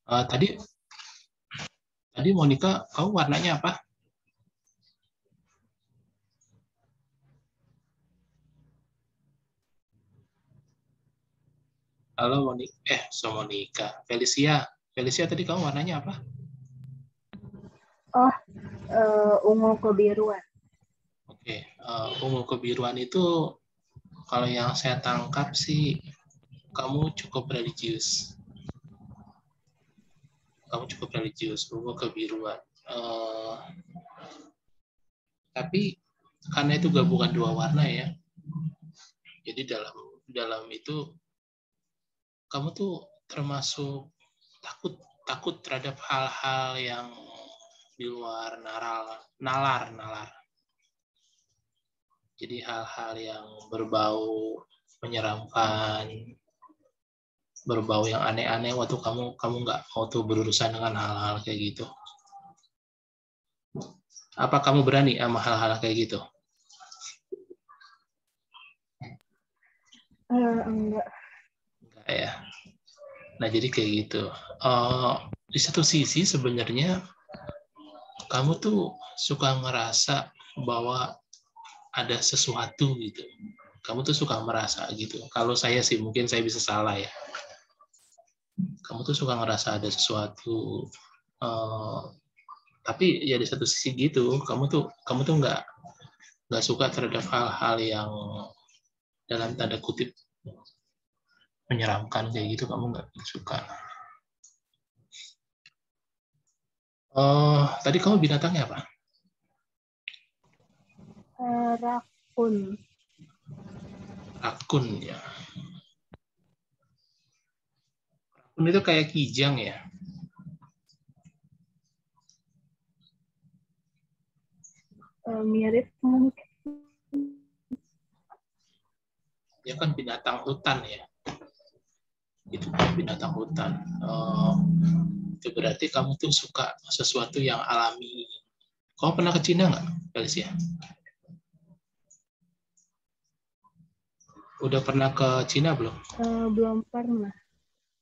Tadi Monica, kamu warnanya apa? Halo Monica, Monica. Felicia tadi kamu warnanya apa? Oh, ungu kebiruan. Oke, ungu kebiruan itu kalau yang saya tangkap sih kamu cukup religius. Ungu kebiruan. Tapi karena itu gabungan dua warna ya. Jadi dalam itu kamu tuh termasuk takut terhadap hal-hal yang di luar nalar. Jadi hal-hal yang berbau menyeramkan, berbau yang aneh-aneh waktu kamu nggak mau tuh berurusan dengan hal-hal kayak gitu. Apa kamu berani sama hal-hal kayak gitu? Enggak. Enggak ya. Nah jadi kayak gitu. Di satu sisi sebenarnya kamu tuh suka ngerasa bahwa ada sesuatu gitu. Kamu tuh suka merasa gitu. Kalau saya sih mungkin saya bisa salah ya. Kamu tuh suka ngerasa ada sesuatu. Tapi ya di satu sisi gitu, kamu tuh nggak suka terhadap hal-hal yang dalam tanda kutip menyeramkan kayak gitu. Kamu nggak suka. Tadi kamu binatangnya apa? Rakun. Rakun ya. Rakun itu kayak kijang ya. Mirip mungkin. Dia kan binatang hutan ya. Itu kan binatang hutan. Itu berarti kamu tuh suka sesuatu yang alami. Kamu pernah ke Cina nggak, Felicia? Udah pernah ke Cina belum? Belum pernah.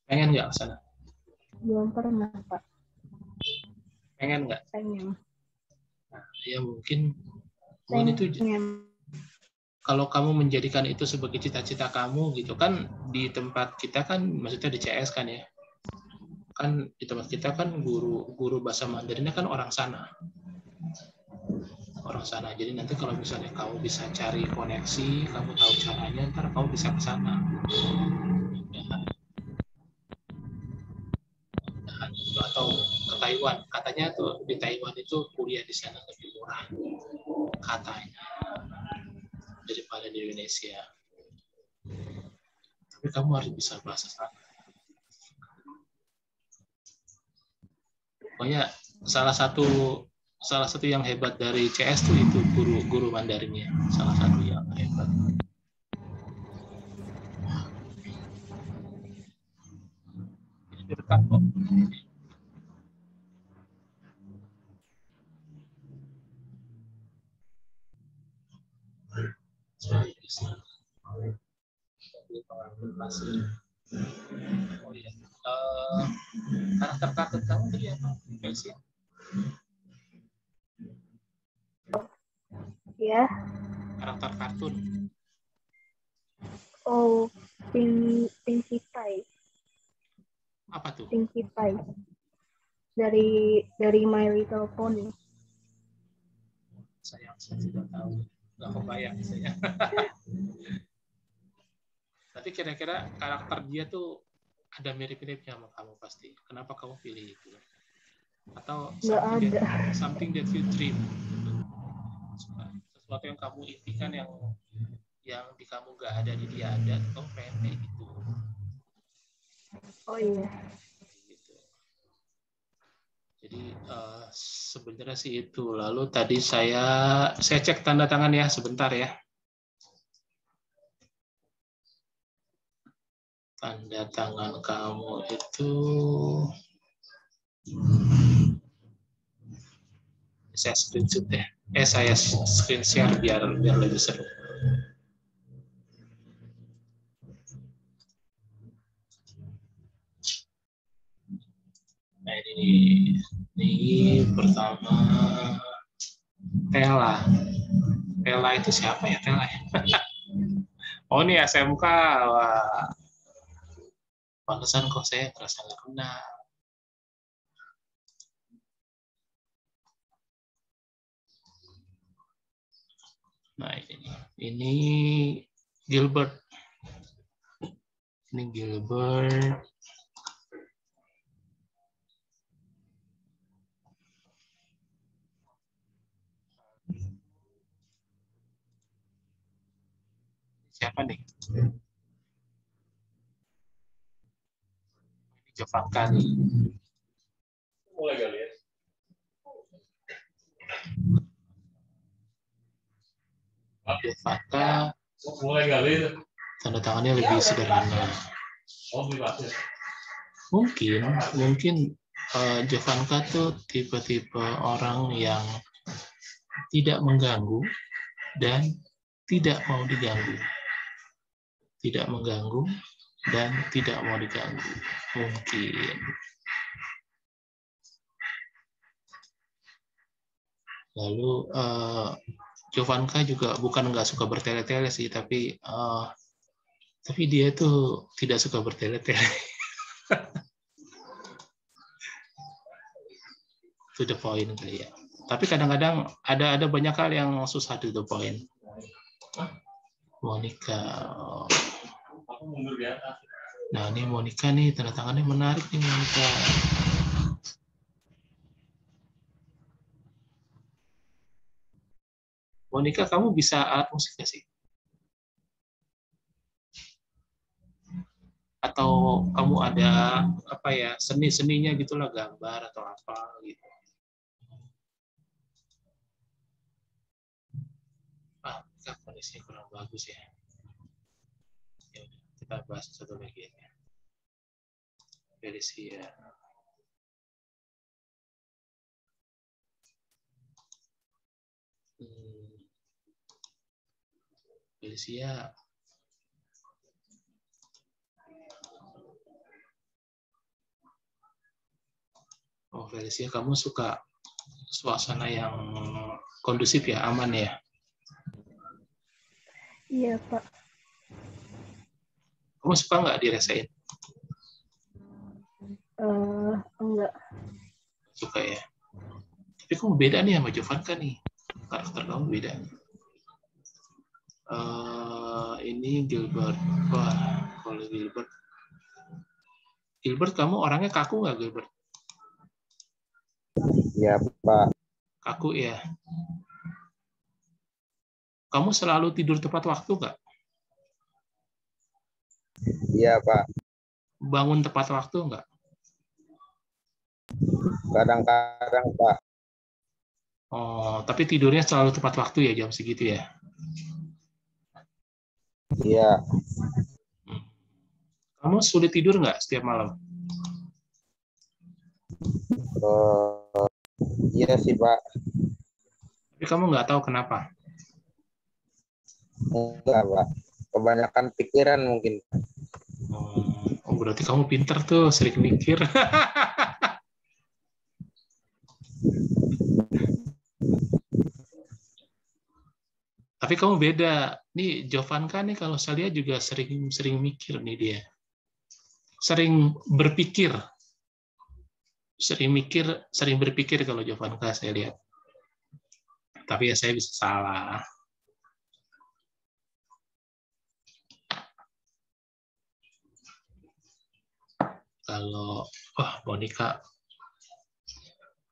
Pengen nggak ke sana? Belum pernah, Pak. Pengen nggak? Pengen. Nah, ya mungkin itu Pengen. kalau kamu menjadikan itu sebagai cita-cita kamu gitu kan, di tempat kita kan maksudnya di CS kan ya, kan di tempat kita kan guru bahasa Mandarinnya kan orang sana, jadi nanti kalau misalnya kamu bisa cari koneksi, kamu tahu caranya, ntar kamu bisa ke sana atau ke Taiwan. Katanya tuh di Taiwan itu kuliah di sana lebih murah katanya daripada di Indonesia, tapi kamu harus bisa bahasa sana. Pokoknya salah satu yang hebat dari CS tuh itu guru Mandarinnya, salah satu yang hebat. Ini dekat kok. Oh iya. Karakter kartun kamu tadi apa? Felicia? Ya. Karakter kartun. Oh, Pinkie Pie. Apa tuh? Pinkie Pie. Dari My Little Pony. Saya tidak tahu. Nggak kebayang saya. Tapi kira-kira karakter dia tuh ada mirip-miripnya sama kamu pasti. Kenapa kamu pilih itu? Atau something that you dream? Sesuatu yang kamu impikan yang di kamu nggak ada, di dia ada, kamu pengen kayak gitu. Oh iya. Gitu. Jadi sebenarnya sih itu. Lalu tadi saya cek tanda tangan ya, sebentar ya. Tanda tangan kamu itu saya screenshot deh. Saya screen share biar lebih seru. Nah, ini pertama Tela. Tela itu siapa ya Tela ya? Oh ini SMK. Wah, pantesan kok saya ngerasa nggak kenal. Nah ini Gilbert. Ini Gilbert. Siapa nih? Jovanka nih. Mulai kali ya. Jovanka. Mulai kali itu. Tanda tangannya lebih sederhana. Oh, bebasnya. Mungkin Jovanka tuh tipe-tipe orang yang tidak mengganggu dan tidak mau diganggu. Tidak mengganggu dan tidak mau diganggu. Mungkin. Lalu Jovanka juga bukan nggak suka bertele-tele sih, tapi dia tuh tidak suka bertele-tele. To the point kali ya. Tapi kadang-kadang ada banyak hal yang susah to the point. Monica. Aku mundur di atas. Nah ini Monica nih, tanda tangannya menarik nih Monica. Monica, kamu bisa alat musik nggak sih? Atau kamu ada apa ya seni-seninya gitulah, gambar atau apa gitu? Kondisinya kurang bagus ya. Ya udah, kita bahas satu lagi ya. Felicia. Felicia. Oh Felicia, kamu suka suasana yang kondusif ya, aman ya? Iya, Pak. Kamu suka nggak diresain? Enggak. Suka ya. Tapi kamu beda nih sama Jovanka nih. Karakter kamu beda. Ini Gilbert. Wah, kalau Gilbert. Gilbert, kamu orangnya kaku nggak Gilbert? Iya, Pak. Kaku ya. Kamu selalu tidur tepat waktu nggak? Iya, Pak. Bangun tepat waktu nggak? Kadang-kadang, Pak. Oh, tapi tidurnya selalu tepat waktu ya, jam segitu ya? Iya. Kamu sulit tidur nggak setiap malam? Iya sih, Pak. Tapi kamu nggak tahu kenapa? Enggak, Pak. Kebanyakan pikiran mungkin. Oh, berarti kamu pinter tuh, sering mikir. Tapi kamu beda. Nih, Jovanka nih kalau saya lihat juga sering mikir nih dia. Sering berpikir. Sering berpikir kalau Jovanka saya lihat. Tapi ya saya bisa salah. Kalau Monica.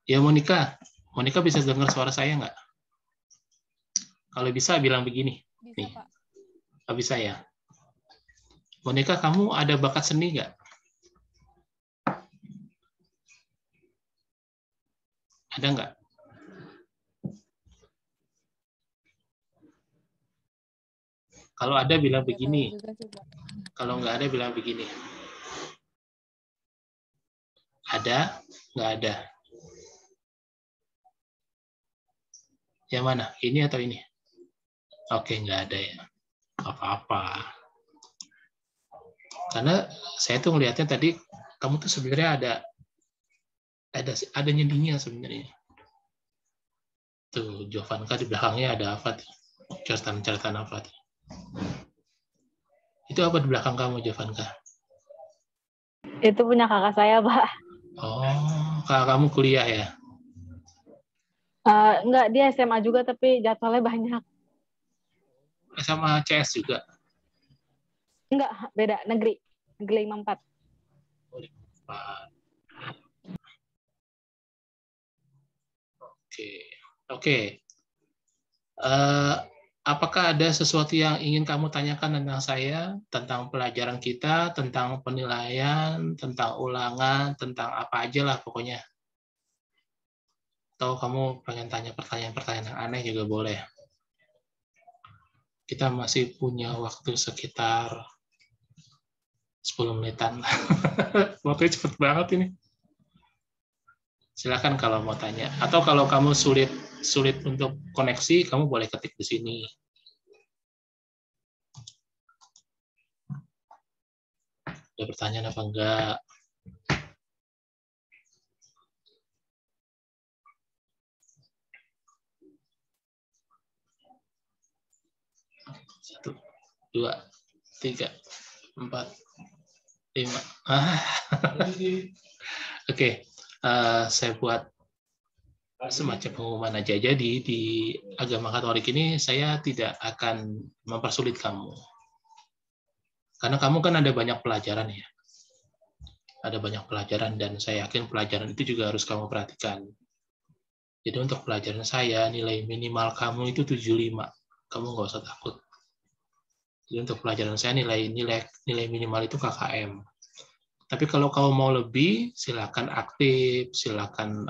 Ya Monica bisa dengar suara saya nggak? Kalau bisa bilang begini. Bisa, nih. Pak. Nggak bisa ya? Monica, kamu ada bakat seni nggak? Ada nggak? Kalau ada bilang begini. Kalau nggak ada bilang begini. Ada, nggak ada. Yang mana? Ini atau ini? Oke, nggak ada ya. Apa-apa. Karena saya tuh ngelihatnya tadi, kamu tuh sebenarnya Ada nyendinya sebenarnya. Tuh, Jovanka di belakangnya ada apa tuh? Catatan apa tuh? Itu apa di belakang kamu, Jovanka? Itu punya kakak saya, Pak. Oh, kakak kamu kuliah ya? Enggak, dia SMA juga tapi jadwalnya banyak. Sama CS juga? Enggak, beda, negeri 54. Oke. Apakah ada sesuatu yang ingin kamu tanyakan tentang saya, tentang pelajaran kita, tentang penilaian, tentang ulangan, tentang apa aja lah pokoknya? Atau kamu pengen tanya pertanyaan-pertanyaan yang aneh juga boleh. Kita masih punya waktu sekitar 10 menitan. Waktunya cepet banget ini. Silakan kalau mau tanya. Atau kalau kamu sulit untuk koneksi, kamu boleh ketik di sini. Ada pertanyaan apa enggak? Satu, dua, tiga, empat, lima. Oke. Saya buat semacam pengumuman aja. Jadi di agama Katolik ini saya tidak akan mempersulit kamu. Karena kamu kan ada banyak pelajaran ya. Ada banyak pelajaran dan saya yakin pelajaran itu juga harus kamu perhatikan. Jadi untuk pelajaran saya nilai minimal kamu itu 75. Kamu nggak usah takut. Jadi untuk pelajaran saya nilai minimal itu KKM. Tapi kalau kamu mau lebih, silakan aktif, silakan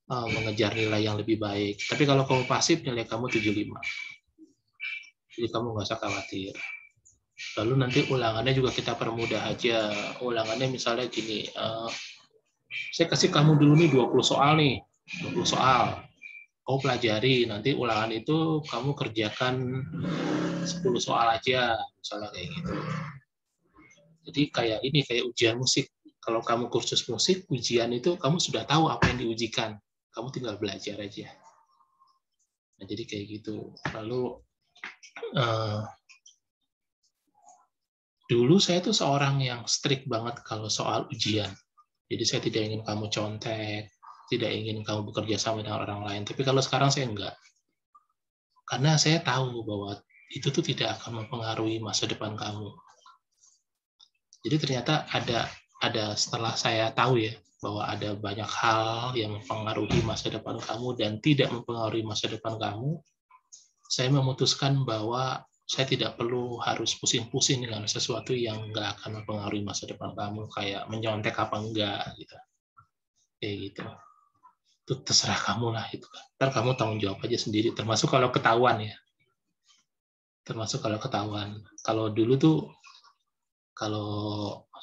mengejar nilai yang lebih baik. Tapi kalau kamu pasif, nilai kamu 75. Jadi kamu nggak usah khawatir. Lalu nanti ulangannya juga kita permudah aja. Ulangannya misalnya gini, saya kasih kamu dulu nih 20 soal nih. 20 soal. Kamu pelajari, nanti ulangan itu kamu kerjakan 10 soal aja, misalnya kayak gitu. Jadi kayak ujian musik. Kalau kamu kursus musik, ujian itu kamu sudah tahu apa yang diujikan. Kamu tinggal belajar aja. Nah, jadi kayak gitu. Lalu dulu saya tuh seorang yang strict banget kalau soal ujian. Jadi saya tidak ingin kamu contek, tidak ingin kamu bekerja sama dengan orang lain. Tapi kalau sekarang saya enggak. Karena saya tahu bahwa itu tuh tidak akan mempengaruhi masa depan kamu. Jadi ternyata ada setelah saya tahu ya, bahwa ada banyak hal yang mempengaruhi masa depan kamu dan tidak mempengaruhi masa depan kamu, saya memutuskan bahwa saya tidak perlu harus pusing-pusing dengan sesuatu yang nggak akan mempengaruhi masa depan kamu, kayak menyontek apa enggak, gitu. Kayak gitu. Itu terserah kamu lah, itu kan. Ntar kamu tanggung jawab aja sendiri, termasuk kalau ketahuan ya. Termasuk kalau ketahuan. Kalau dulu tuh, kalau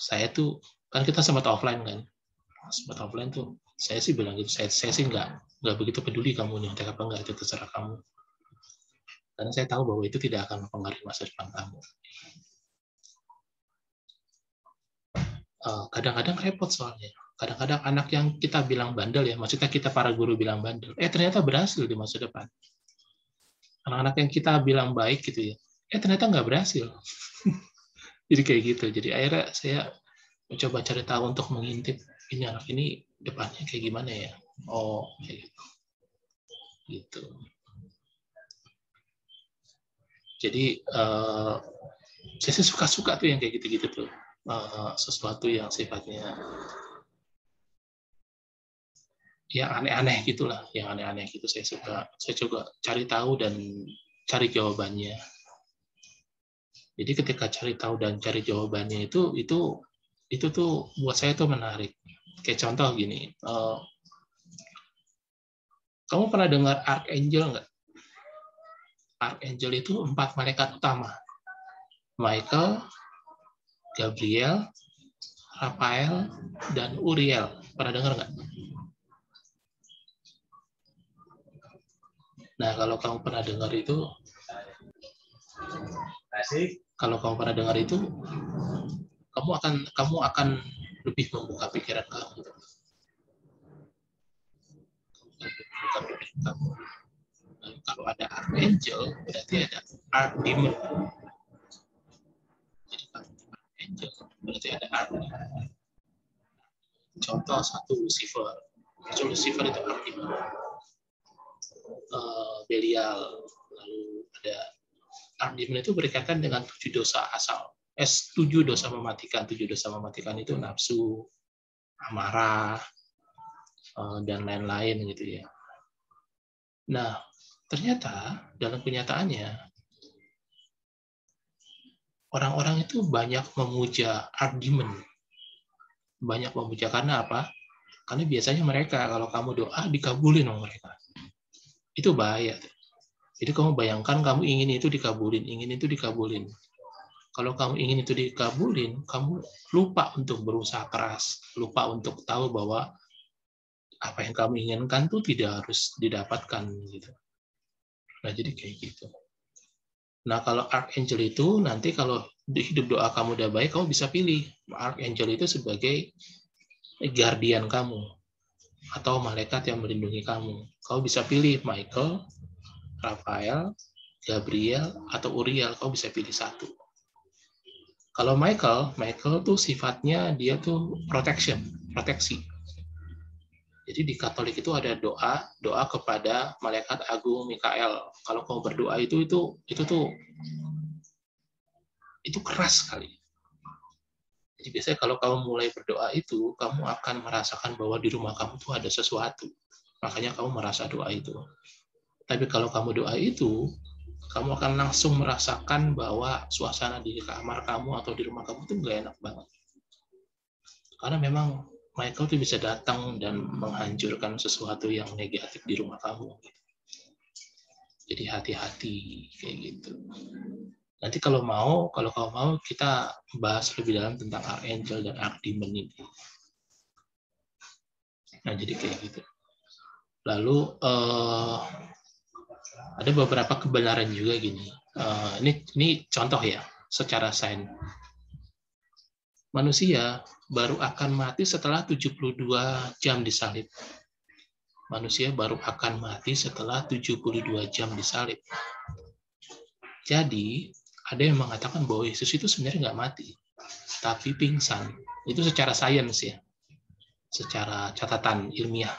saya tuh, kan kita sempat offline kan. Sempat offline tuh, saya sih bilang gitu, saya sih nggak begitu peduli kamu nyontek apa enggak, itu terserah kamu. Karena saya tahu bahwa itu tidak akan mempengaruhi masa depan kamu. Kadang-kadang repot soalnya. Kadang-kadang anak yang kita bilang bandel ya, maksudnya kita para guru bilang bandel, ternyata berhasil di masa depan. Anak-anak yang kita bilang baik gitu ya, ternyata nggak berhasil. Jadi kayak gitu. Jadi akhirnya saya mencoba cari tahu untuk mengintip ini anak ini depannya kayak gimana ya. Oh, kayak gitu. Gitu. Jadi saya sih suka-suka tuh yang kayak gitu-gitu tuh. Sesuatu yang sifatnya yang aneh-aneh gitulah, yang aneh-aneh gitu saya suka. Saya coba cari tahu dan cari jawabannya. Jadi ketika cari tahu dan cari jawabannya itu tuh buat saya tuh menarik. Kayak contoh gini, kamu pernah dengar Archangel nggak? Archangel itu 4 malaikat utama. Michael, Gabriel, Raphael, dan Uriel. Pernah dengar nggak? Nah, kalau kamu pernah dengar itu, kamu akan lebih membuka pikiran kamu. kamu. Lalu kalau ada archangel, berarti ada archdemon. Jadi kalau archangel, berarti ada archdemon. Contoh satu Lucifer. Lucifer itu archdemon. Belial. Lalu ada archdemon itu berkaitan dengan 7 dosa asal. 7 dosa mematikan. 7 dosa mematikan itu nafsu, amarah, dan lain-lain gitu ya. Nah, ternyata dalam kenyataannya orang-orang itu banyak memuja archdemon. Banyak memuja karena apa? Karena biasanya mereka kalau kamu doa dikabulin sama mereka. Itu bahaya. Jadi kamu bayangkan kamu ingin itu dikabulin, ingin itu dikabulin. Kalau kamu ingin itu dikabulin, kamu lupa untuk berusaha keras, lupa untuk tahu bahwa apa yang kamu inginkan tuh tidak harus didapatkan gitu. Nah, jadi kayak gitu. Nah, kalau archangel itu nanti kalau di hidup doa kamu udah baik, kamu bisa pilih archangel itu sebagai guardian kamu atau malaikat yang melindungi kamu. Kamu bisa pilih Michael, Raphael, Gabriel, atau Uriel. Kamu bisa pilih satu. Kalau Michael tuh sifatnya dia tuh proteksi. Jadi di Katolik itu ada doa kepada malaikat agung Mikael. Kalau kamu berdoa itu keras sekali. Jadi biasanya kalau kamu mulai berdoa itu, kamu akan merasakan bahwa di rumah kamu tuh ada sesuatu. Makanya kamu merasa doa itu. Tapi kalau kamu doa itu, kamu akan langsung merasakan bahwa suasana di kamar kamu atau di rumah kamu tuh nggak enak banget. Karena memang Michael tuh bisa datang dan menghancurkan sesuatu yang negatif di rumah kamu. Jadi hati-hati kayak gitu. Nanti kalau kamu mau kita bahas lebih dalam tentang archangel dan archdemon ini. Nah, jadi kayak gitu. Lalu ada beberapa kebenaran juga gini. Ini contoh ya, secara sains. Manusia baru akan mati setelah 72 jam disalib. Manusia baru akan mati setelah 72 jam disalib. Jadi, ada yang mengatakan bahwa Yesus itu sebenarnya nggak mati, tapi pingsan. Itu secara sains ya, secara catatan ilmiah.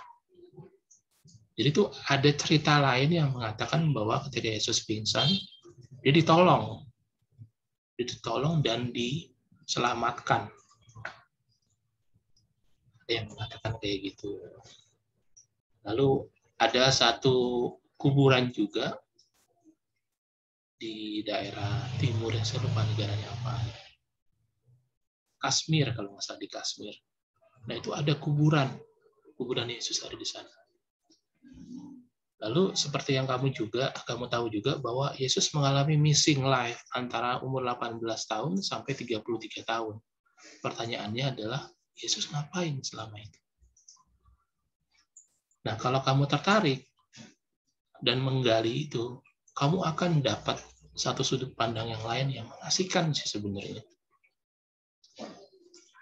Jadi itu ada cerita lain yang mengatakan bahwa ketika Yesus pingsan, dia ditolong dan diselamatkan. Ada yang mengatakan kayak gitu. Lalu ada satu kuburan juga di daerah timur, yang saya lupa negaranya apa. Kashmir kalau nggak salah, di Kashmir. Nah itu ada kuburan Yesus ada di sana. Lalu seperti yang kamu tahu juga bahwa Yesus mengalami missing life antara umur 18 tahun sampai 33 tahun. Pertanyaannya adalah, Yesus ngapain selama itu? Nah, kalau kamu tertarik dan menggali itu, kamu akan dapat satu sudut pandang yang lain yang mengasihkan sih sebenarnya.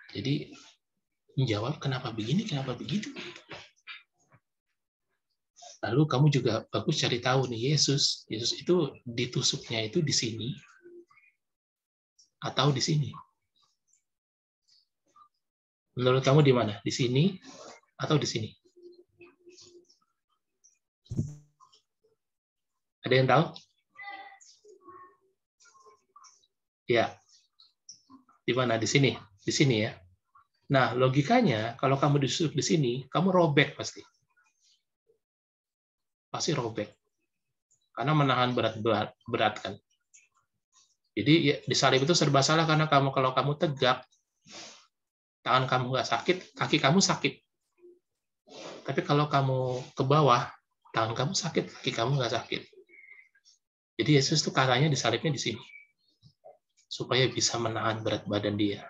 Jadi, menjawab kenapa begini, kenapa begitu. Lalu kamu juga bagus cari tahu nih, Yesus itu ditusuknya itu di sini atau di sini. Menurut kamu di mana? Di sini atau di sini? Ada yang tahu? Ya. Di mana? Di sini. Di sini ya. Nah, logikanya kalau kamu ditusuk di sini, kamu robek pasti. Pasti robek. Karena menahan berat kan. Jadi ya, disalib itu serba salah karena kalau kamu tegak, tangan kamu nggak sakit, kaki kamu sakit. Tapi kalau kamu ke bawah, tangan kamu sakit, kaki kamu nggak sakit. Jadi Yesus tuh katanya disalibnya di sini. Supaya bisa menahan berat badan dia.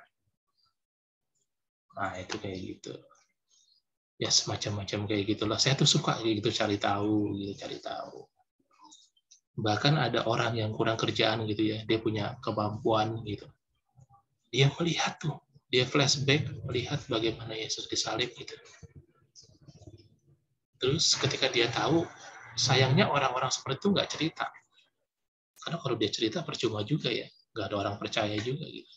Nah, itu kayak gitu. Ya semacam-macam kayak gitulah. Saya tuh suka kayak gitu cari tahu. Bahkan ada orang yang kurang kerjaan gitu ya, dia punya kemampuan gitu. Dia melihat tuh, dia flashback melihat bagaimana Yesus disalib gitu. Terus ketika dia tahu sayangnya orang-orang seperti itu nggak cerita. Karena kalau dia cerita percuma juga ya, nggak ada orang percaya juga gitu.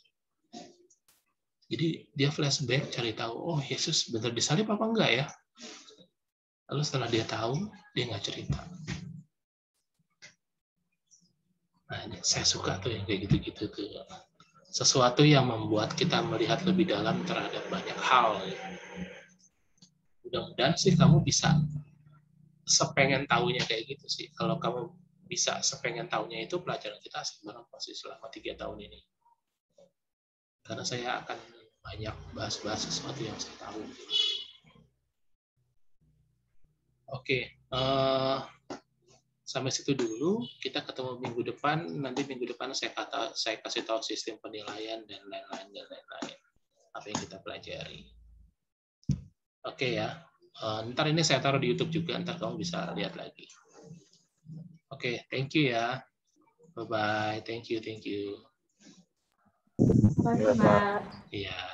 Jadi dia flashback cari tahu, oh Yesus benar disalib apa enggak ya? Lalu setelah dia tahu, dia nggak cerita. Nah, saya suka tuh yang kayak gitu-gitu tuh. Sesuatu yang membuat kita melihat lebih dalam terhadap banyak hal. Mudah-mudahan sih kamu bisa sepengen tahunya kayak gitu sih. Kalau kamu bisa sepengen tahunya itu, pelajaran kita asik banget pasti selama 3 tahun ini. Karena saya akan banyak bahas-bahas sesuatu yang saya tahu. Oke, sampai situ dulu. Kita ketemu minggu depan. Nanti minggu depan saya kasih tahu sistem penilaian dan lain-lain. Apa yang kita pelajari. Oke ya. Ntar ini saya taruh di YouTube juga. Ntar kamu bisa lihat lagi. Oke, thank you ya. Bye bye. Thank you. Pak. Iya.